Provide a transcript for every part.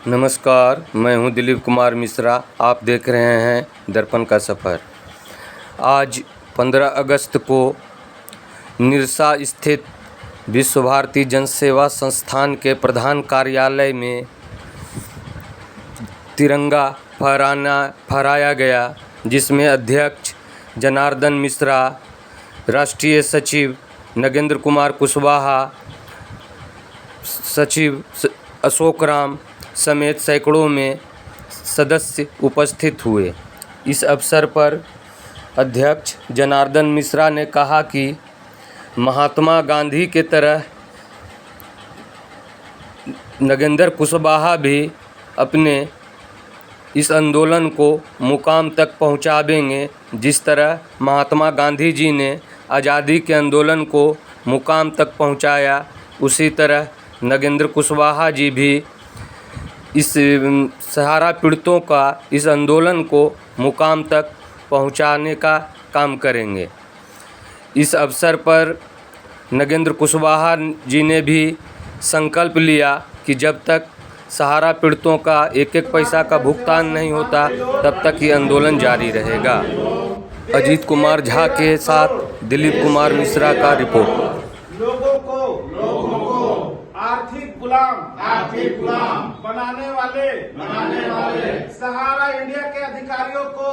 नमस्कार, मैं हूं दिलीप कुमार मिश्रा। आप देख रहे हैं दर्पण का सफ़र। आज 15 अगस्त को निरसा स्थित विश्व भारती जन सेवा संस्थान के प्रधान कार्यालय में तिरंगा फहराया गया, जिसमें अध्यक्ष जनार्दन मिश्रा, राष्ट्रीय सचिव नगेंद्र कुमार कुशवाहा, सचिव अशोक राम समेत सैकड़ों में सदस्य उपस्थित हुए। इस अवसर पर अध्यक्ष जनार्दन मिश्रा ने कहा कि महात्मा गांधी के तरह नगेंद्र कुशवाहा भी अपने इस आंदोलन को मुकाम तक पहुंचाएंगे। जिस तरह महात्मा गांधी जी ने आज़ादी के आंदोलन को मुकाम तक पहुंचाया, उसी तरह नगेंद्र कुशवाहा जी भी इस सहारा पीड़ितों का इस आंदोलन को मुकाम तक पहुंचाने का काम करेंगे। इस अवसर पर नगेंद्र कुशवाहा जी ने भी संकल्प लिया कि जब तक सहारा पीड़ितों का एक एक पैसा का भुगतान नहीं होता, तब तक ये आंदोलन जारी रहेगा। अजीत कुमार झा के साथ दिलीप कुमार मिश्रा का रिपोर्ट। लोगों को आर्थिक गुलाम बनाने वाले सहारा इंडिया के अधिकारियों को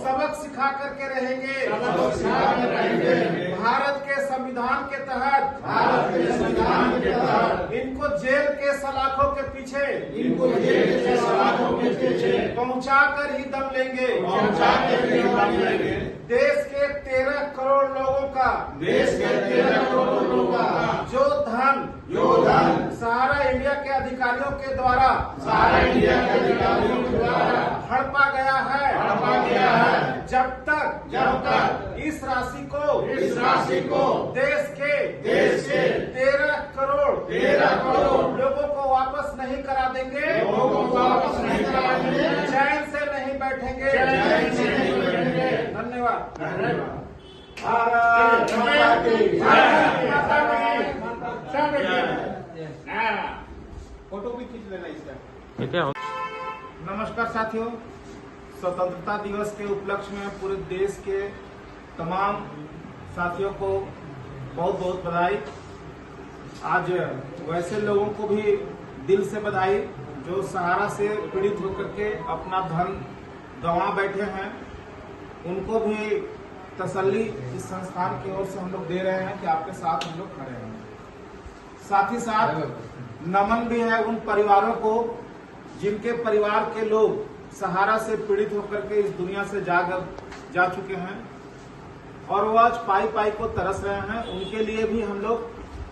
सबक सिखा करके रहेंगे। भारत के संविधान के तहत इनको जेल के सलाखों के पीछे पहुंचा कर ही दम लेंगे। देश के 13 करोड़ लोगों का जो धन सहारा इंडिया के अधिकारियों के द्वारा हड़पा गया है, जब तक इस राशि को देश के 13 करोड़ लोगों को वापस नहीं करा देंगे, चैन से नहीं बैठेंगे। धन्यवाद। फोटो भी खींच लेना इसका। नमस्कार साथियों, स्वतंत्रता दिवस के उपलक्ष्य में पूरे देश के तमाम साथियों को बहुत बहुत बधाई। आज वैसे लोगों को भी दिल से बधाई जो सहारा से पीड़ित होकर के अपना धन गंवा बैठे हैं। उनको भी तसल्ली इस संस्थान की ओर से हम लोग दे रहे हैं कि आपके साथ हम लोग खड़े हैं। साथ ही साथ नमन भी है उन परिवारों को जिनके परिवार के लोग सहारा से पीड़ित होकर के इस दुनिया से जा चुके हैं और वो आज पाई को तरस रहे हैं। उनके लिए भी हम लोग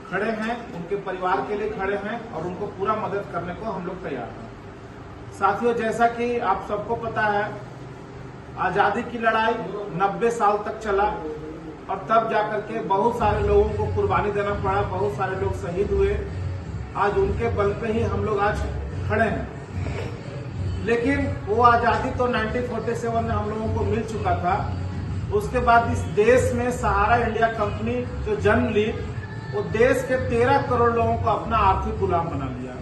खड़े हैं, उनके परिवार के लिए खड़े हैं और उनको पूरा मदद करने को हम लोग तैयार हैं। साथियों, जैसा कि आप सबको पता है, आजादी की लड़ाई 90 साल तक चला और तब जाकर के बहुत सारे लोगों को कुर्बानी देना पड़ा, बहुत सारे लोग शहीद हुए। आज उनके बल पे ही हम लोग आज खड़े हैं। लेकिन वो आजादी तो 1947 में हम लोगों को मिल चुका था। उसके बाद इस देश में सहारा इंडिया कंपनी जो जन्म ली, वो देश के 13 करोड़ लोगों को अपना आर्थिक गुलाम बना लिया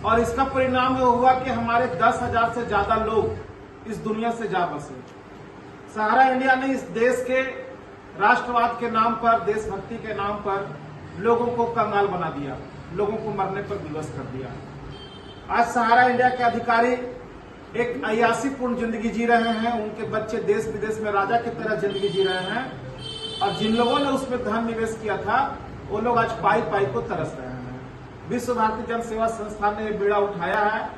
और इसका परिणाम ये हुआ कि हमारे 10,000 से ज्यादा लोग इस दुनिया से जा बसे। सहारा इंडिया ने इस देश के राष्ट्रवाद के नाम पर, देशभक्ति के नाम पर लोगों को कंगाल बना दिया, लोगों को मरने पर विवश कर दिया। आज सहारा इंडिया के अधिकारी एक अय्यासीपूर्ण जिंदगी जी रहे हैं। उनके बच्चे देश विदेश में राजा की तरह जिंदगी जी रहे हैं और जिन लोगों ने उसमें धन निवेश किया था, वो लोग आज पाई को तरस रहे हैं। विश्व भारती जन सेवा संस्थान ने बीड़ा उठाया है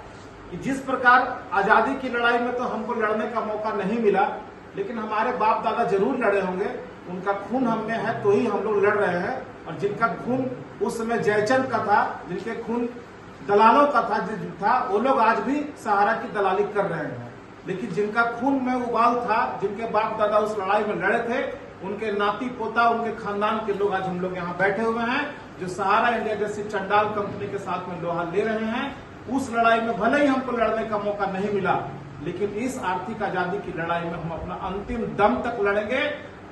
कि जिस प्रकार आजादी की लड़ाई में तो हमको लड़ने का मौका नहीं मिला, लेकिन हमारे बाप दादा जरूर लड़े होंगे। उनका खून हम में है तो ही हम लोग लड़ रहे हैं। और जिनका खून उस समय जयचंद का था, जिनके खून दलालों का था, वो लोग आज भी सहारा की दलाली कर रहे हैं। लेकिन जिनका खून में उबाल था, जिनके बाप दादा उस लड़ाई में लड़े थे, उनके नाती पोता, उनके खानदान के लोग आज हम लोग यहाँ बैठे हुए हैं, जो सहारा इंडिया जैसी चंडाल कंपनी के साथ में लोहा ले रहे हैं। उस लड़ाई में भले ही हमको लड़ने का मौका नहीं मिला, लेकिन इस आर्थिक आजादी की लड़ाई में हम अपना अंतिम दम तक लड़ेंगे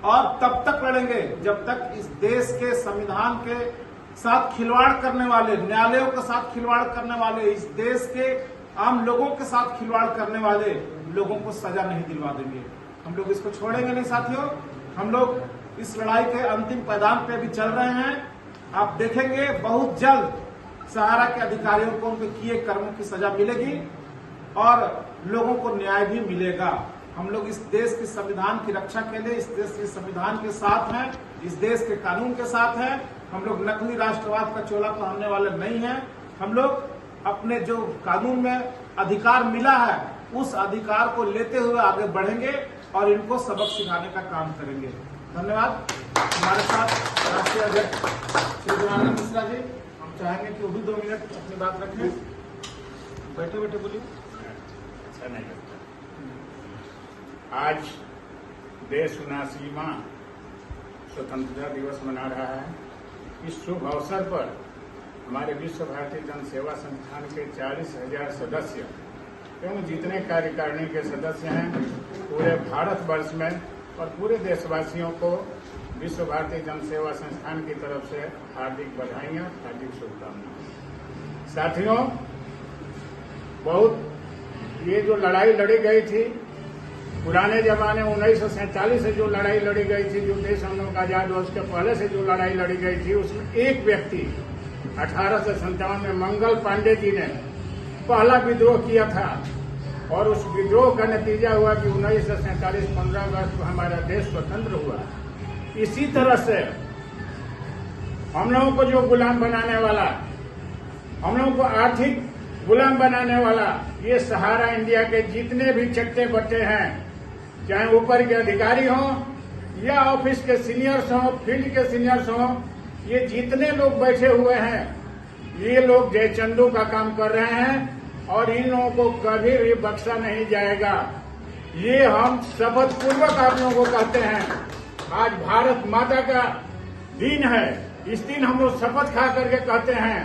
और तब तक लड़ेंगे जब तक इस देश के संविधान के साथ खिलवाड़ करने वाले, न्यायालयों के साथ खिलवाड़ करने वाले, इस देश के आम लोगों के साथ खिलवाड़ करने वाले लोगों को सजा नहीं दिलवा देंगे। हम लोग इसको छोड़ेंगे नहीं साथियों। हम लोग इस लड़ाई के अंतिम पैदान पे भी चल रहे हैं। आप देखेंगे बहुत जल्द सहारा के अधिकारियों को उनके किए कर्मों की सजा मिलेगी और लोगों को न्याय भी मिलेगा। हम लोग इस देश के संविधान की रक्षा के लिए इस देश के संविधान के साथ हैं, इस देश के कानून के साथ हैं। हम लोग नकली राष्ट्रवाद का चोला पहनने वाले नहीं हैं। हम लोग अपने जो कानून में अधिकार मिला है उस अधिकार को लेते हुए आगे बढ़ेंगे और इनको सबक सिखाने का काम करेंगे। धन्यवाद। हमारे साथ राष्ट्रीय अध्यक्ष श्री जनार्दन मिश्रा जी, हम चाहेंगे कि वो भी 2 मिनट अपनी बात रखें। बैठे बैठे बोलिए। अच्छा नहीं लगता। आज देश 79वां स्वतंत्रता दिवस मना रहा है। इस शुभ अवसर पर हमारे विश्व भारती जन सेवा संस्थान के 40,000 सदस्य एवं जितने कार्यकारिणी के सदस्य हैं पूरे भारतवर्ष में और पूरे देशवासियों को विश्व भारती जन सेवा संस्थान की तरफ से हार्दिक बधाइयां, हार्दिक शुभकामनाएं। साथियों, बहुत ये जो लड़ाई लड़ी गई थी पुराने जमाने 1947 से जो लड़ाई लड़ी गई थी, जो देश हम लोग आजाद हुआ उसके पहले से जो लड़ाई लड़ी गई थी, उसमें एक व्यक्ति 1857 में मंगल पांडे जी ने पहला विद्रोह किया था और उस विद्रोह का नतीजा हुआ कि 1947 15 अगस्त को हमारा देश स्वतंत्र हुआ। इसी तरह से हम लोगों को जो गुलाम बनाने वाला, हम लोगों को आर्थिक गुलाम बनाने वाला ये सहारा इंडिया के जितने भी चट्टे बट्टे हैं, चाहे ऊपर के अधिकारी हों या ऑफिस के सीनियर्स हों, फील्ड के सीनियर्स हों, ये जितने लोग बैठे हुए हैं ये लोग जयचंदू का काम कर रहे हैं और इन लोगों को कभी भी बख्शा नहीं जाएगा। ये हम शपथ पूर्वक आप लोगों को कहते हैं। आज भारत माता का दिन है। इस दिन हम लोग शपथ खा करके कहते हैं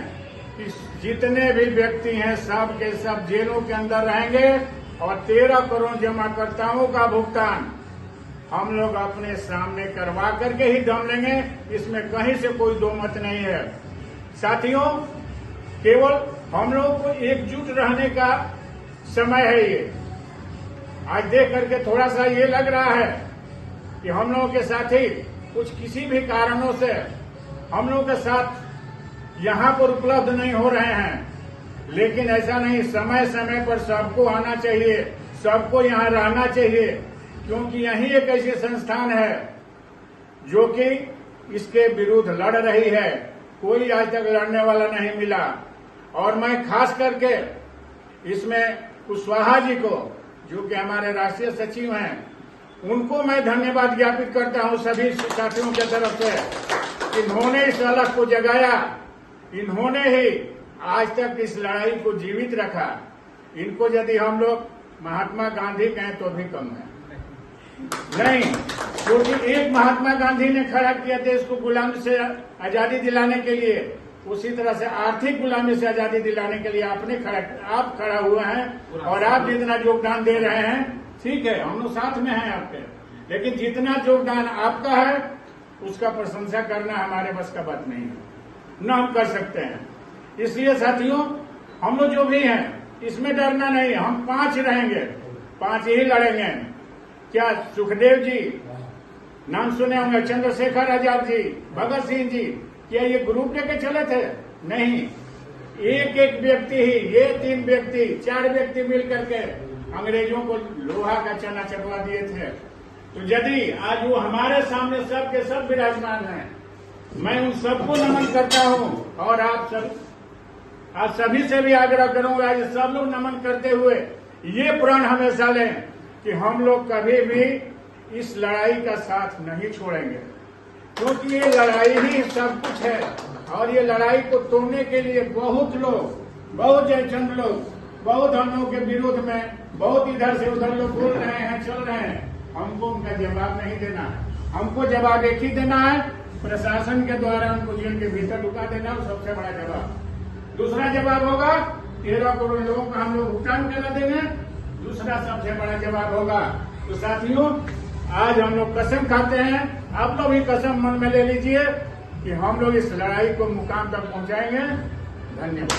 कि जितने भी व्यक्ति हैं सब के सब जेलों के अंदर रहेंगे और 13 करोड़ जमाकर्ताओं का भुगतान हम लोग अपने सामने करवा करके ही दम लेंगे। इसमें कहीं से कोई दो मत नहीं है। साथियों, केवल हम लोगों को एकजुट रहने का समय है ये। आज देख करके थोड़ा सा ये लग रहा है कि हम लोगों के साथी कुछ किसी भी कारणों से हम लोगों के साथ यहाँ पर उपलब्ध नहीं हो रहे हैं, लेकिन ऐसा नहीं। समय समय पर सबको आना चाहिए, सबको यहाँ रहना चाहिए, क्योंकि यही एक ऐसी संस्थान है जो कि इसके विरुद्ध लड़ रही है। कोई आज तक लड़ने वाला नहीं मिला। और मैं खास करके इसमें कुशवाहा जी को, जो कि हमारे राष्ट्रीय सचिव हैं, उनको मैं धन्यवाद ज्ञापित करता हूं सभी साथियों की तरफ से। इन्होंने इस अलख को जगाया, इन्होंने ही आज तक इस लड़ाई को जीवित रखा। इनको यदि हम लोग महात्मा गांधी कहें तो भी कम है नहीं, क्योंकि एक महात्मा गांधी ने खड़ा किया देश को गुलामी से आजादी दिलाने के लिए, उसी तरह से आर्थिक गुलामी से आजादी दिलाने के लिए आप खड़ा हुए हैं और आप जितना योगदान दे रहे हैं, ठीक है, हम लोग साथ में हैं आपके, लेकिन जितना योगदान आपका है उसका प्रशंसा करना हमारे बस का बात नहीं है, न हम कर सकते हैं। इसलिए साथियों, हम लोग जो भी हैं इसमें डरना नहीं। हम 5 रहेंगे, 5 ही लड़ेंगे। क्या सुखदेव जी नाम सुने होंगे, चंद्रशेखर आजाद जी, भगत सिंह जी, क्या ये ग्रुप लेके चले थे? नहीं, एक एक व्यक्ति ही, ये 3 व्यक्ति 4 व्यक्ति मिल करके अंग्रेजों को लोहा का चना चढ़वा दिए थे। तो यदि आज वो हमारे सामने सब के सब विराजमान हैं, मैं उन सबको नमन करता हूँ और आप सभी से भी आग्रह करूंगा कि सब लोग नमन करते हुए ये प्रण हमेशा लें कि हम लोग कभी भी इस लड़ाई का साथ नहीं छोड़ेंगे, क्योंकि ये लड़ाई ही सब कुछ है। और ये लड़ाई को तोड़ने के लिए बहुत लोग, बहुत जयचंद लोग, बहुत हम लोग के विरोध में, बहुत इधर से उधर लोग बोल रहे हैं, चल रहे हैं। हमको उनका जवाब नहीं देना है। हमको जवाब एक ही देना है, प्रशासन के द्वारा उनको जेल के भीतर ढुका देना, सबसे बड़ा जवाब। दूसरा जवाब होगा 13 करोड़ लोगों का हम लोग भुगतान करा देंगे, दूसरा सबसे बड़ा जवाब होगा। तो साथियों, आज हम लोग कसम खाते हैं, आप लोग भी कसम मन में ले लीजिए कि हम लोग इस लड़ाई को मुकाम तक पहुंचाएंगे। धन्यवाद।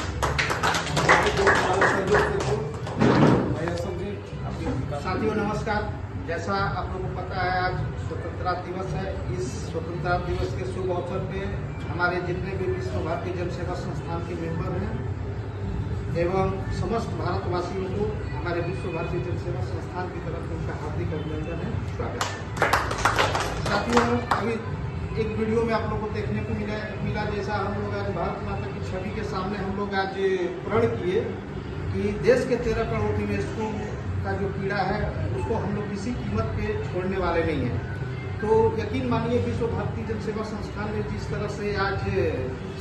साथियों नमस्कार। जैसा आप लोगों को पता है आज स्वतंत्रता दिवस है। इस स्वतंत्रता दिवस के शुभ अवसर पे हमारे जितने भी विश्व भारतीय जन सेवा संस्थान के मेंबर हैं एवं समस्त भारतवासियों को हमारे विश्व भारतीय जन सेवा संस्थान की तरफ से उनका हार्दिक अभिनंदन है, स्वागत है। साथियों अभी एक वीडियो में आप लोगों को देखने को मिला जैसा हम लोग आज भारत माता की छवि के सामने हम लोग आज प्रण किए कि देश के 13 करोड़ निवेशकों का जो पीड़ा है उसको हम लोग किसी कीमत पे छोड़ने वाले नहीं हैं। तो यकीन मानिए विश्व भारतीय जन सेवा संस्थान ने जिस तरह से आज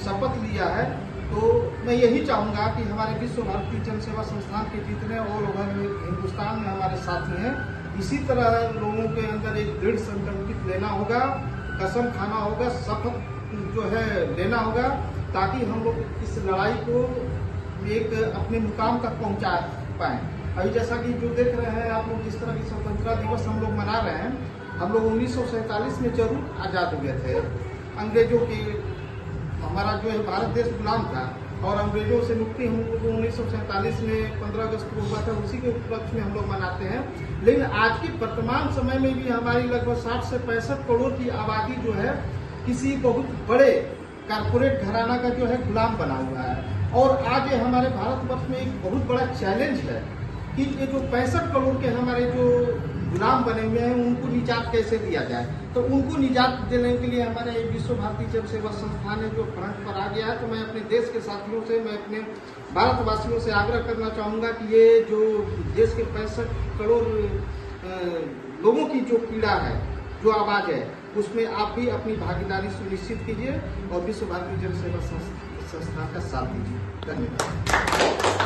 शपथ लिया है तो मैं यही चाहूँगा कि हमारे विश्व भारतीय जन सेवा संस्थान के जितने ऑल ओवर हिंदुस्तान में हमारे साथी हैं इसी तरह लोगों के अंदर एक दृढ़ संकल्पित लेना होगा, कसम खाना होगा, शपथ जो है लेना होगा ताकि हम लोग इस लड़ाई को एक अपने मुकाम तक पहुंचा पाएं। अभी जैसा कि जो देख रहे हैं आप लोग जिस तरह की स्वतंत्रता दिवस हम लोग मना रहे हैं, हम लोग 1947 में जरूर आज़ाद हुए थे। अंग्रेजों की हमारा जो है भारत देश गुलाम था और अंग्रेजों से मुक्ति हम लोग 1947 में 15 अगस्त को हुआ था, उसी के उपलक्ष्य में हम लोग मनाते हैं। लेकिन आज के वर्तमान समय में भी हमारी लगभग 60 से 65 करोड़ की आबादी जो है किसी बहुत बड़े कारपोरेट घराना का जो है गुलाम बना हुआ है। और आज हमारे भारतवर्ष में एक बहुत बड़ा चैलेंज है कि ये जो 65 करोड़ के हमारे जो गुलाम बने हुए हैं उनको निजात कैसे दिया जाए। तो उनको निजात देने के लिए हमारे विश्व भारतीय जन सेवा संस्थान है जो फ्रंट पर आ गया है। तो मैं अपने देश के साथियों से, मैं अपने भारतवासियों से आग्रह करना चाहूँगा कि ये जो देश के 65 करोड़ लोगों की जो पीड़ा है, जो आवाज़ है, उसमें आप भी अपनी भागीदारी सुनिश्चित कीजिए और विश्व भारतीय जन सेवा संस्थान का साथ दीजिए। धन्यवाद।